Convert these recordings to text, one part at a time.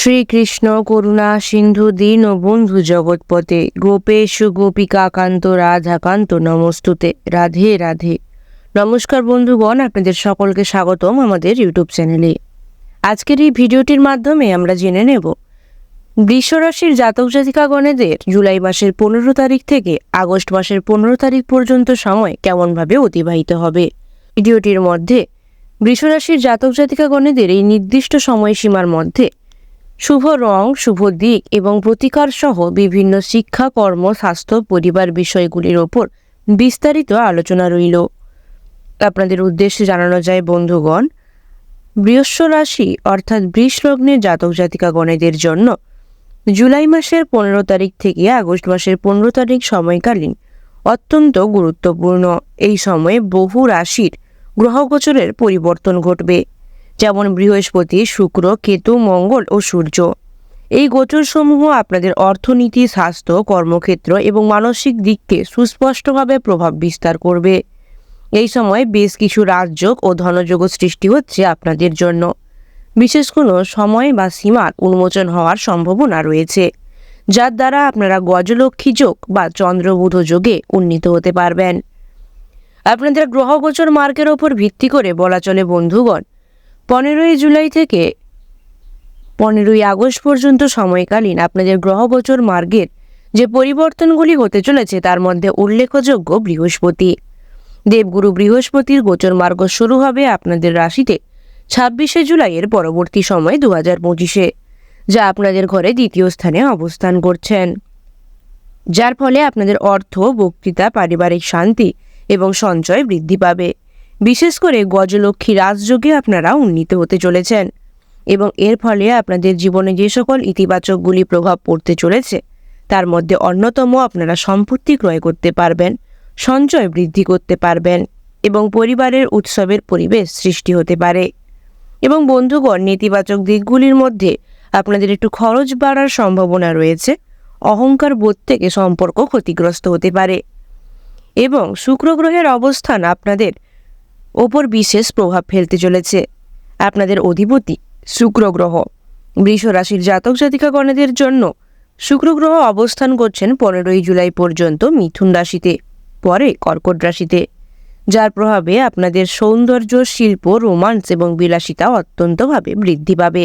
শ্রীকৃষ্ণ করুণা সিন্ধু দীন বন্ধু জগৎপতে গোপেশ গোপিকাকান্ত রাধাকান্ত নমস্তুতে। রাধে রাধে। নমস্কার বন্ধুগণ, আপনাদের সকলকে স্বাগতম আমাদের ইউটিউব চ্যানেলে। আজকের এই ভিডিওটির মাধ্যমে আমরা জেনে নেব বৃষ রাশির জাতক জাতিকাগণেদের জুলাই মাসের 15 তারিখ থেকে আগস্ট মাসের 15 তারিখ পর্যন্ত সময় কেমনভাবে অতিবাহিত হবে। ভিডিওটির মধ্যে বৃষ রাশির জাতক জাতিকাগণেদের এই নির্দিষ্ট সময়সীমার মধ্যে শুভ রং, শুভ দিক এবং প্রতিকার সহ বিভিন্ন শিক্ষা, কর্ম, স্বাস্থ্য, পরিবার বিষয়গুলির ওপর বিস্তারিত আলোচনা রইল। আপনাদের উদ্দেশ্যে জানানো যায় বন্ধুগণ, বৃষ রাশি অর্থাৎ বৃষ লগ্নের জাতক জাতিকাগণেদের জন্য জুলাই মাসের 15 তারিখ থেকে আগস্ট মাসের 15 তারিখ সময়কালীন অত্যন্ত গুরুত্বপূর্ণ। এই সময়ে বহু রাশির গ্রহগোচরের পরিবর্তন ঘটবে, যেমন বৃহস্পতি, শুক্র, কেতু, মঙ্গল ও সূর্য। এই গোচরসমূহ আপনাদের অর্থনীতি, স্বাস্থ্য, কর্মক্ষেত্র এবং মানসিক দিককে সুস্পষ্টভাবে প্রভাব বিস্তার করবে। এই সময় বেশ কিছু রাজযোগ ও ধনযোগ সৃষ্টি হচ্ছে আপনাদের জন্য। বিশেষ কোনো সময় বা সীমার উন্মোচন হওয়ার সম্ভাবনা রয়েছে, যার দ্বারা আপনারা গজলক্ষ্মী যোগ বা চন্দ্রবুধ যোগে উন্নীত হতে পারবেন। আপনাদের গ্রহগোচর মার্গের ওপর ভিত্তি করে বলা চলে বন্ধুগণ, 15 জুলাই থেকে 15 আগস্ট পর্যন্ত সময়কালীন আপনাদের গ্রহগোচর মার্গের যে পরিবর্তনগুলি হতে চলেছে তার মধ্যে উল্লেখযোগ্য বৃহস্পতি। দেবগুরু বৃহস্পতির গোচর মার্গ শুরু হবে আপনাদের রাশিতে 26 জুলাইয়ের পরবর্তী সময় 2025-এ, যা আপনাদের ঘরে দ্বিতীয় স্থানে অবস্থান করছেন, যার ফলে আপনাদের অর্থ, বক্তৃতা, পারিবারিক শান্তি এবং সঞ্চয় বৃদ্ধি পাবে। বিশেষ করে গজলক্ষ্মী রাজযোগে আপনারা উন্নীত হতে চলেছেন এবং এর ফলে আপনাদের জীবনে যে সকল ইতিবাচকগুলি প্রভাব পড়তে চলেছে তার মধ্যে অন্যতম, আপনারা সম্পত্তি ক্রয় করতে পারবেন, সঞ্চয় বৃদ্ধি করতে পারবেন এবং পরিবারের উৎসবের পরিবেশ সৃষ্টি হতে পারে। এবং বন্ধুগণ, নেতিবাচক দিকগুলির মধ্যে আপনাদের একটু খরচ বাড়ার সম্ভাবনা রয়েছে, অহংকার বোধ থেকে সম্পর্ক ক্ষতিগ্রস্ত হতে পারে এবং শুক্র গ্রহের অবস্থান আপনাদের ওপর বিশেষ প্রভাব ফেলতে চলেছে। আপনাদের অধিপতি শুক্র গ্রহ বৃষ রাশির জাতক জাতিকাগণেদের জন্য শুক্র গ্রহ অবস্থান করছেন 15 জুলাই পর্যন্ত মিথুন রাশিতে, পরে কর্কট রাশিতে, যার প্রভাবে আপনাদের সৌন্দর্য, শিল্প, রোমান্স এবং বিলাসিতা অত্যন্তভাবে বৃদ্ধি পাবে।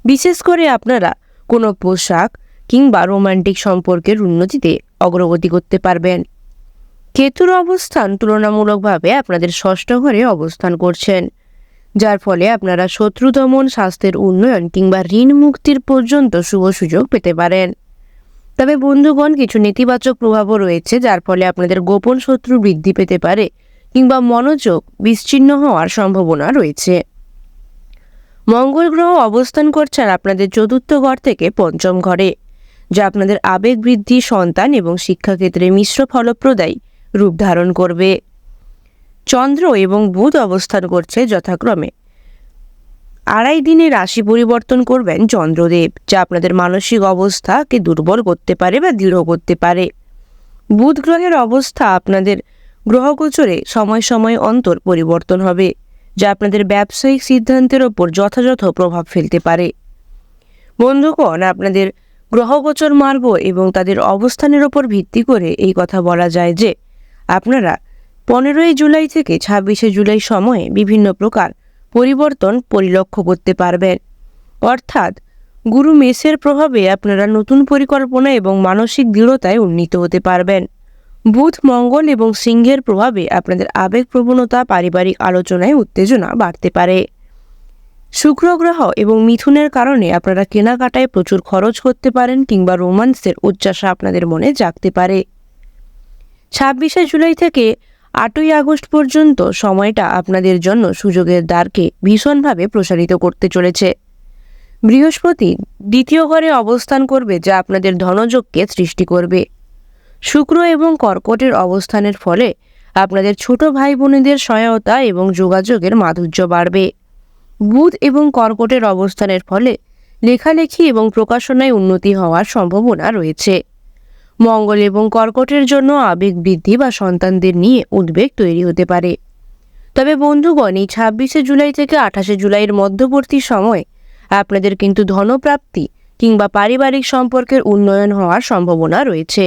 বিশেষ করে আপনারা কোনো পোশাক কিংবা রোমান্টিক সম্পর্কের উন্নতিতে অগ্রগতি করতে পারবেন। কেতুর অবস্থান তুলনামূলকভাবে আপনাদের ষষ্ঠ ঘরে অবস্থান করছেন, যার ফলে আপনারা শত্রু দমন, স্বাস্থ্যের উন্নয়ন কিংবা ঋণ মুক্তির পর্যন্ত শুভ সুযোগ পেতে পারেন। তবে বন্ধুগণ, কিছু নেতিবাচক প্রভাবও রয়েছে, যার ফলে আপনাদের গোপন শত্রু বৃদ্ধি পেতে পারে কিংবা মনোযোগ বিচ্ছিন্ন হওয়ার সম্ভাবনা রয়েছে। মঙ্গল গ্রহ অবস্থান করছেন আপনাদের চতুর্থ ঘর থেকে পঞ্চম ঘরে, যা আপনাদের আবেগ বৃদ্ধি, সন্তান এবং শিক্ষাক্ষেত্রে মিশ্র ফলপ্রদায়ী রূপ ধারণ করবে। চন্দ্র এবং বুধ অবস্থান করছে যথাক্রমে 2.5 দিনে রাশি পরিবর্তন করবেন চন্দ্রদেব, যা আপনাদের মানসিক অবস্থাকে দুর্বল করতে পারে বা দৃঢ় করতে পারে। বুধ গ্রহের অবস্থা আপনাদের গ্রহগোচরে সময় সময় অন্তর পরিবর্তন হবে, যা আপনাদের ব্যবসায়িক সিদ্ধান্তের ওপর যথাযথ প্রভাব ফেলতে পারে। বন্ধুগণ, আপনাদের গ্রহগোচর মার্গ এবং তাদের অবস্থানের ওপর ভিত্তি করে এই কথা বলা যায় যে আপনারা 15 জুলাই থেকে 26 জুলাই সময়ে বিভিন্ন প্রকার পরিবর্তন পরিলক্ষ্য করতে পারবেন। অর্থাৎ গুরু মেষের প্রভাবে আপনারা নতুন পরিকল্পনা এবং মানসিক দৃঢ়তায় উন্নীত হতে পারবেন। বুধ, মঙ্গল এবং সিংহের প্রভাবে আপনাদের আবেগপ্রবণতা, পারিবারিক আলোচনায় উত্তেজনা বাড়তে পারে। শুক্র গ্রহ এবং মিথুনের কারণে আপনারা কেনাকাটায় প্রচুর খরচ করতে পারেন কিংবা রোমান্সের উচ্চাসা আপনাদের মনে জাগতে পারে। 26 জুলাই থেকে 8 আগস্ট পর্যন্ত সময়টা আপনাদের জন্য সুযোগের দ্বারকে ভীষণভাবে প্রসারিত করতে চলেছে। বৃহস্পতি দ্বিতীয় ঘরে অবস্থান করবে, যা আপনাদের ধনযোগকে সৃষ্টি করবে। শুক্র এবং কর্কটের অবস্থানের ফলে আপনাদের ছোট ভাই বোনেদের সহায়তা এবং যোগাযোগের মাধুর্য বাড়বে। বুধ এবং কর্কটের অবস্থানের ফলে লেখালেখি এবং প্রকাশনায় উন্নতি হওয়ার সম্ভাবনা রয়েছে। মঙ্গল এবং কর্কটের জন্য আবেগ বৃদ্ধি বা সন্তানদের নিয়ে উদ্বেগ তৈরি হতে পারে। তবে বন্ধুগণ, এই 26 জুলাই থেকে 28 জুলাইয়ের মধ্যবর্তী সময় আপনাদের কিন্তু ধনপ্রাপ্তি কিংবা পারিবারিক সম্পর্কের উন্নয়ন হওয়ার সম্ভাবনা রয়েছে।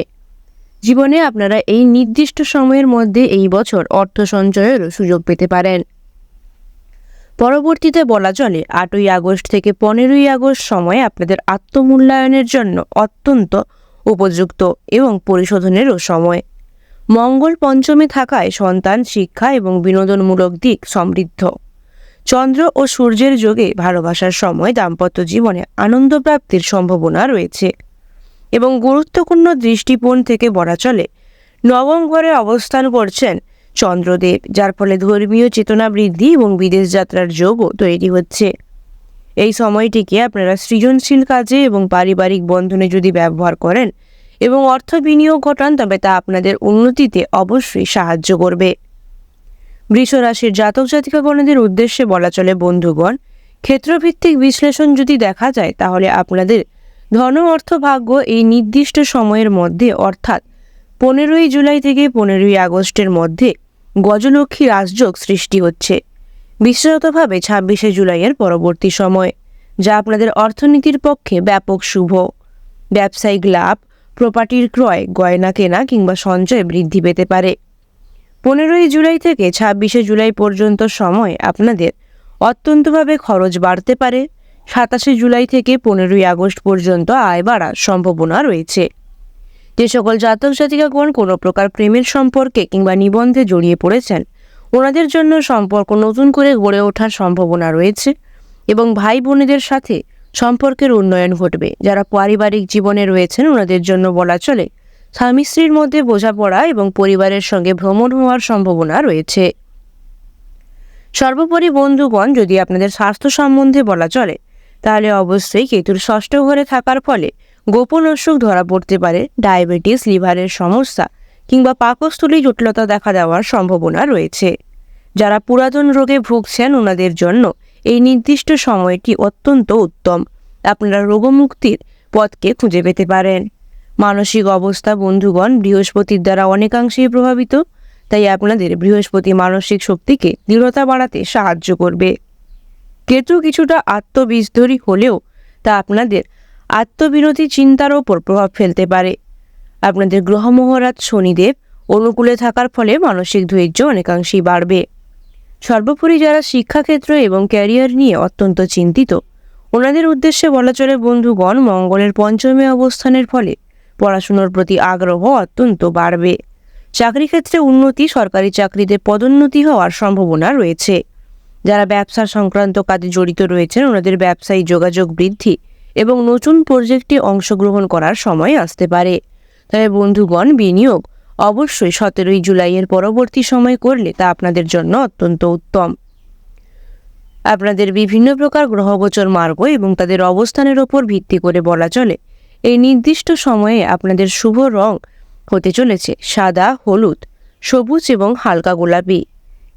জীবনে আপনারা এই নির্দিষ্ট সময়ের মধ্যে এই বছর অর্থ সঞ্চয়েরও সুযোগ পেতে পারেন। পরবর্তীতে বলা চলে 8ই আগস্ট থেকে 15ই আগস্ট সময় আপনাদের আত্মমূল্যায়নের জন্য অত্যন্ত উপযুক্ত এবং পরিশোধনেরও সময়। মঙ্গল পঞ্চমে থাকায় সন্তান, শিক্ষা এবং বিনোদনমূলক দিক সমৃদ্ধ। চন্দ্র ও সূর্যের যোগে ভালোবাসার সময় দাম্পত্য জীবনে আনন্দ প্রাপ্তির সম্ভাবনা রয়েছে। এবং গুরুত্বপূর্ণ দৃষ্টিকোণ থেকে বলা চলে নবম ঘরে অবস্থান করছেন চন্দ্রদেব, যার ফলে ধর্মীয় চেতনা বৃদ্ধি এবং বিদেশ যাত্রার যোগও তৈরি হচ্ছে। এই সময়টিকে আপনারা সৃজনশীল কাজে এবং পারিবারিক বন্ধনে যদি ব্যবহার করেন এবং অর্থ বিনিয়োগ ঘটান, তবে তা আপনাদের উন্নতিতে অবশ্যই সাহায্য করবে। বৃষ রাশির জাতক জাতিকাগণদের উদ্দেশ্যে বলা চলে বন্ধুগণ, ক্ষেত্রভিত্তিক বিশ্লেষণ যদি দেখা যায় তাহলে আপনাদের ধন অর্থ ভাগ্য এই নির্দিষ্ট সময়ের মধ্যে অর্থাৎ 15ই জুলাই থেকে 15ই আগস্টের মধ্যে গজলক্ষ্মী রাজযোগ সৃষ্টি হচ্ছে। বিশেষতভাবে 26শে জুলাইয়ের পরবর্তী সময়, যা আপনাদের অর্থনীতির পক্ষে ব্যাপক শুভ। ব্যবসায়িক লাভ, প্রপার্টির ক্রয়, গয়না কেনা কিংবা সঞ্চয় বৃদ্ধি পেতে পারে। 15ই জুলাই থেকে 26শে জুলাই পর্যন্ত সময় আপনাদের অত্যন্তভাবে খরচ বাড়তে পারে। 27শে জুলাই থেকে 15ই আগস্ট পর্যন্ত আয় বাড়ার সম্ভাবনা রয়েছে। যে সকল জাতক জাতিকাগণ কোনো প্রকার প্রেমের সম্পর্কে কিংবা নিবন্ধে জড়িয়ে পড়েছেন, ওনাদের জন্য সম্পর্ক নতুন করে গড়ে ওঠার সম্ভাবনা রয়েছে এবং ভাই বোনেদের সাথে সম্পর্কের উন্নয়ন ঘটবে। যারা পারিবারিক জীবনে রয়েছেন ওনাদের জন্য বলা চলে স্বামী স্ত্রীর মধ্যে বোঝাপড়া এবং পরিবারের সঙ্গে ভ্রমণ হওয়ার সম্ভাবনা রয়েছে। সর্বোপরি বন্ধুগণ, যদি আপনাদের স্বাস্থ্য সম্বন্ধে বলা চলে তাহলে অবশ্যই কেতুর ষষ্ঠ ঘরে থাকার ফলে গোপন অসুখ ধরা পড়তে পারে। ডায়াবেটিস, লিভারের সমস্যা কিংবা পাকস্থলী জটিলতা দেখা দেওয়ার সম্ভাবনা রয়েছে। যারা পুরাতন রোগে ভুগছেন ওনাদের জন্য এই নির্দিষ্ট সময়টি অত্যন্ত উত্তম। আপনারা রোগমুক্তির পথকে খুঁজে পেতে পারেন। মানসিক অবস্থা বন্ধুগণ, বৃহস্পতির দ্বারা অনেকাংশেই প্রভাবিত, তাই আপনাদের বৃহস্পতি মানসিক শক্তিকে দৃঢ়তা বাড়াতে সাহায্য করবে। কেতু কিছুটা আত্মবিস্মৃতি হলেও তা আপনাদের আত্মবিরোধী চিন্তার ওপর প্রভাব ফেলতে পারে। আপনাদের গ্রহ মহারাজ শনিদেব অনুকূলে থাকার ফলে মানসিক ধৈর্য অনেকাংশেই বাড়বে। সর্বোপরি যারা শিক্ষাক্ষেত্র এবং ক্যারিয়ার নিয়ে অত্যন্ত চিন্তিত, ওনাদের উদ্দেশ্যে বলা চলে বন্ধুগণ, মঙ্গলের পঞ্চমে অবস্থানের ফলে পড়াশুনোর প্রতি আগ্রহ অত্যন্ত বাড়বে। চাকরি ক্ষেত্রে উন্নতি, সরকারি চাকরিতে পদোন্নতি হওয়ার সম্ভাবনা রয়েছে। যারা ব্যবসা সংক্রান্ত কাজে জড়িত রয়েছেন ওনাদের ব্যবসায়ী যোগাযোগ বৃদ্ধি এবং নতুন প্রজেক্টে অংশগ্রহণ করার সময় আসতে পারে। তবে বন্ধুগণ, বিনিয়োগ অবশ্যই 17ই জুলাইয়ের পরবর্তী সময় করলে তা আপনাদের জন্য অত্যন্ত উত্তম। আপনাদের বিভিন্ন প্রকার গ্রহগোচর মার্গ এবং তাদের অবস্থানের ওপর ভিত্তি করে বলা চলে এই নির্দিষ্ট সময়ে আপনাদের শুভ রং হতে চলেছে সাদা, হলুদ, সবুজ এবং হালকা গোলাপি।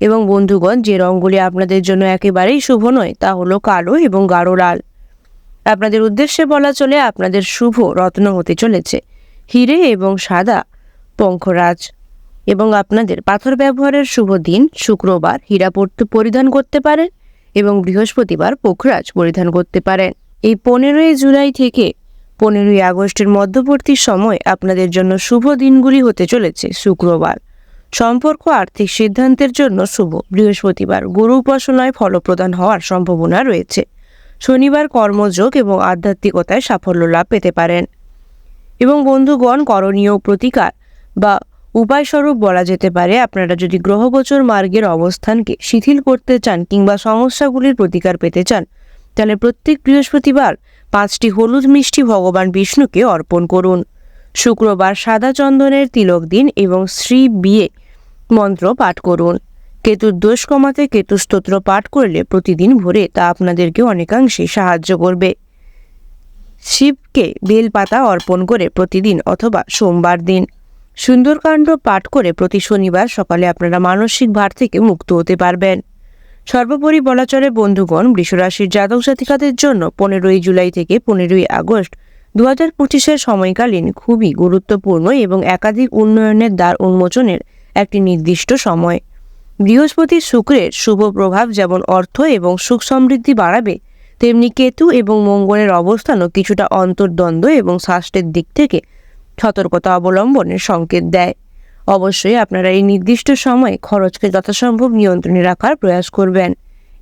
এবং বন্ধুগণ, যে রঙগুলি আপনাদের জন্য একেবারেই শুভ নয় তা হলো কালো এবং গাঢ় লাল। আপনাদের উদ্দেশ্যে বলা চলে আপনাদের শুভ রত্ন হতে চলেছে হিরে এবং সাদা পঙ্খরাজ। এবং আপনাদের পাথর ব্যবহারের শুভ দিন শুক্রবার হীরা পরিধান করতে পারেন এবং বৃহস্পতিবার পোখরাজ পরিধান করতে পারেন। এই 15ই জুলাই থেকে 15ই আগস্টের মধ্যবর্তী সময় আপনাদের জন্য শুভ দিনগুলি হতে চলেছে শুক্রবার সম্পর্ক আর্থিক সিদ্ধান্তের জন্য শুভ, বৃহস্পতিবার গুরু উপাসনায় ফলপ্রদান হওয়ার সম্ভাবনা রয়েছে, শনিবার কর্মযোগ এবং আধ্যাত্মিকতায় সাফল্য লাভ পেতে পারেন। এবং বন্ধুগণ, করণীয় প্রতিকার বা উপায়স্বরূপ বলা যেতে পারে আপনারা যদি গ্রহগোচর মার্গের অবস্থানকে শিথিল করতে চান কিংবা সমস্যাগুলির প্রতিকার পেতে চান তাহলে প্রত্যেক বৃহস্পতিবার 5টি হলুদ মিষ্টি ভগবান বিষ্ণুকে অর্পণ করুন। শুক্রবার সাদা চন্দনের তিলক দিন এবং শ্রী বিয়ে মন্ত্র পাঠ করুন। কেতুর দোষ কমাতে কেতু স্তোত্র পাঠ করলে প্রতিদিন ভোরে তা আপনাদেরকে অনেকাংশে সাহায্য করবে। শিবকে বেলপাতা অর্পণ করে প্রতিদিন অথবা সোমবার দিন সুন্দরকাণ্ড পাঠ করে প্রতি শনিবার সকালে আপনারা মানসিক ভার থেকে মুক্ত হতে পারবেন। সর্বোপরি বলা চলে বন্ধুগণ, বৃষরাশির জাতক জাতিকাদের জন্য 15ই জুলাই থেকে 15ই আগস্ট 2025-এর সময়কালীন খুবই গুরুত্বপূর্ণ এবং একাধিক উন্নয়নের দ্বার উন্মোচনের একটি নির্দিষ্ট সময়। বৃহস্পতি শুক্রের শুভ প্রভাব যেমন অর্থ এবং সুখ সমৃদ্ধি বাড়াবে, তেমনি কেতু এবং মঙ্গলের অবস্থানও কিছুটা অন্তর্দ্বন্দ্ব এবং স্বাস্থ্যের দিক থেকে সতর্কতা অবলম্বনের সংকেত দেয়। অবশ্যই আপনারা এই নির্দিষ্ট সময়ে খরচকে যথাসম্ভব নিয়ন্ত্রণে রাখার প্রয়াস করবেন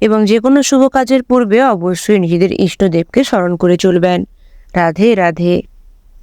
এবং যে কোনো শুভ কাজের পূর্বে অবশ্যই নিজেদের ইষ্টদেবকে স্মরণ করে চলবেন। রাধে রাধে।